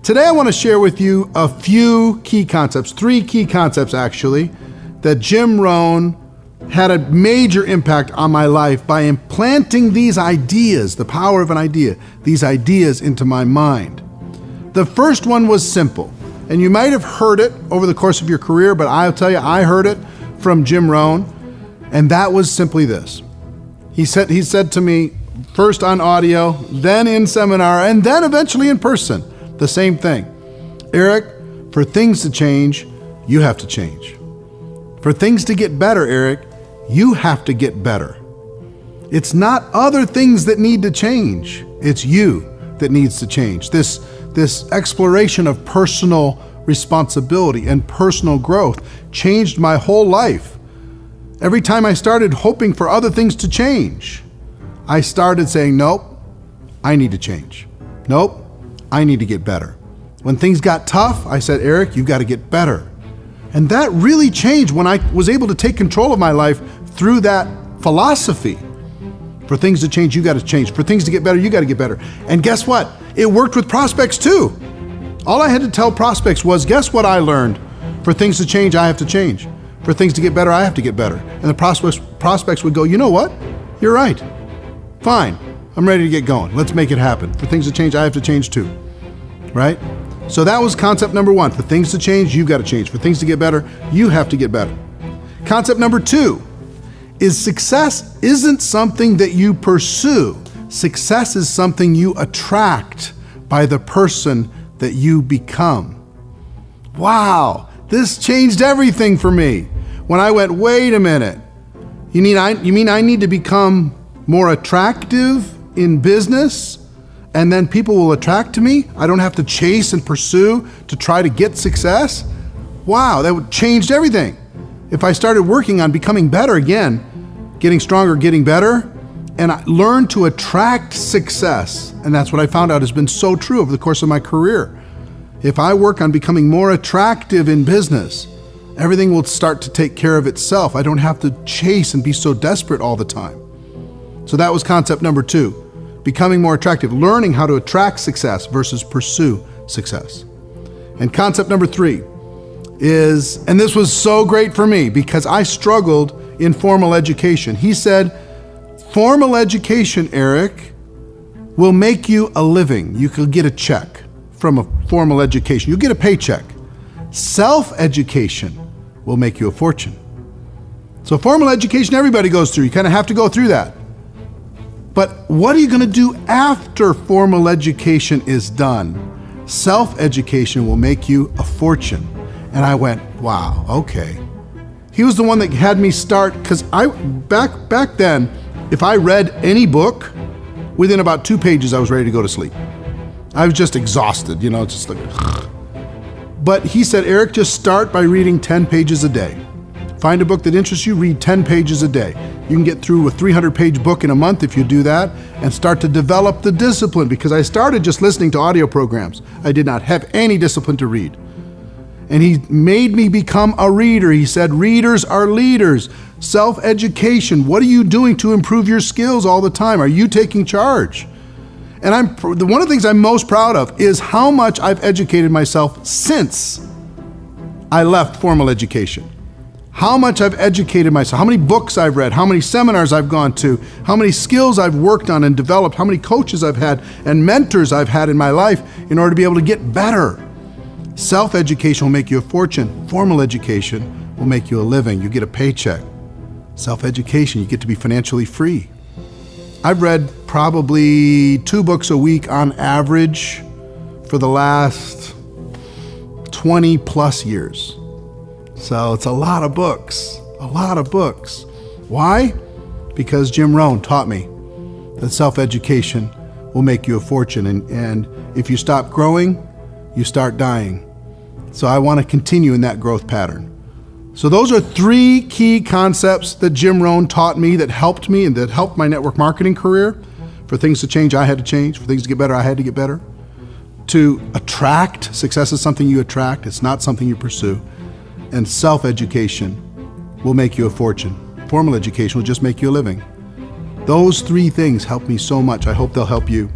Today I want to share with you a few key concepts, 3 key concepts actually, that Jim Rohn had a major impact on my life by implanting these ideas, the power of an idea, these ideas into my mind. The first one was simple, and you might have heard it over the course of your career, but I'll tell you, I heard it from Jim Rohn, and that was simply this. He said to me, first on audio, then in seminar, and then eventually in person, the same thing. Eric, for things to change, you have to change. For things to get better, Eric, you have to get better. It's not other things that need to change. It's you that needs to change. This exploration of personal responsibility and personal growth changed my whole life. Every time I started hoping for other things to change, I started saying, nope, I need to change. Nope, I need to get better. When things got tough, I said, Eric, you've got to get better. And that really changed when I was able to take control of my life through that philosophy. For things to change, you got to change. For things to get better, you got to get better. And guess what? It worked with prospects too. All I had to tell prospects was, guess what I learned? For things to change, I have to change. For things to get better, I have to get better. And the prospects would go, you know what? You're right. Fine. I'm ready to get going. Let's make it happen. For things to change, I have to change too. Right? So that was concept number 1. For things to change, you've got to change. For things to get better, you have to get better. Concept number 2 is success isn't something that you pursue. Success is something you attract by the person that you become. Wow, this changed everything for me. When I went, wait a minute, you mean I need to become more attractive in business? And then people will attract to me? I don't have to chase and pursue to try to get success? Wow, that would change everything. If I started working on becoming better again, getting stronger, getting better, and I learned to attract success, and that's what I found out has been so true over the course of my career. If I work on becoming more attractive in business, everything will start to take care of itself. I don't have to chase and be so desperate all the time. So that was concept number 2, becoming more attractive, learning how to attract success versus pursue success. And concept number 3 is, and this was so great for me because I struggled in formal education. He said, formal education, Eric, will make you a living. You could get a check from a formal education. You'll get a paycheck. Self-education will make you a fortune. So formal education, everybody goes through. You kind of have to go through that. But what are you going to do after formal education is done? Self-education will make you a fortune. And I went, wow, okay. He was the one that had me start, because back then, if I read any book, within about 2 pages, I was ready to go to sleep. I was just exhausted, just like. But he said, Eric, just start by reading 10 pages a day. Find a book that interests you, read 10 pages a day. You can get through a 300-page book in a month if you do that, and start to develop the discipline, because I started just listening to audio programs. I did not have any discipline to read. And he made me become a reader. He said, readers are leaders. Self-education, what are you doing to improve your skills all the time? Are you taking charge? And one of the things I'm most proud of is how much I've educated myself since I left formal education. How much I've educated myself, how many books I've read, how many seminars I've gone to, how many skills I've worked on and developed, how many coaches I've had and mentors I've had in my life in order to be able to get better. Self-education will make you a fortune. Formal education will make you a living. You get a paycheck. Self-education, you get to be financially free. I've read probably 2 books a week on average for the last 20 plus years. So it's a lot of books, a lot of books. Why? Because Jim Rohn taught me that self-education will make you a fortune. And if you stop growing, you start dying. So I want to continue in that growth pattern. So those are 3 key concepts that Jim Rohn taught me that helped me and that helped my network marketing career. For things to change, I had to change. For things to get better, I had to get better. To attract, success is something you attract. It's not something you pursue. And self-education will make you a fortune. Formal education will just make you a living. Those 3 things helped me so much. I hope they'll help you.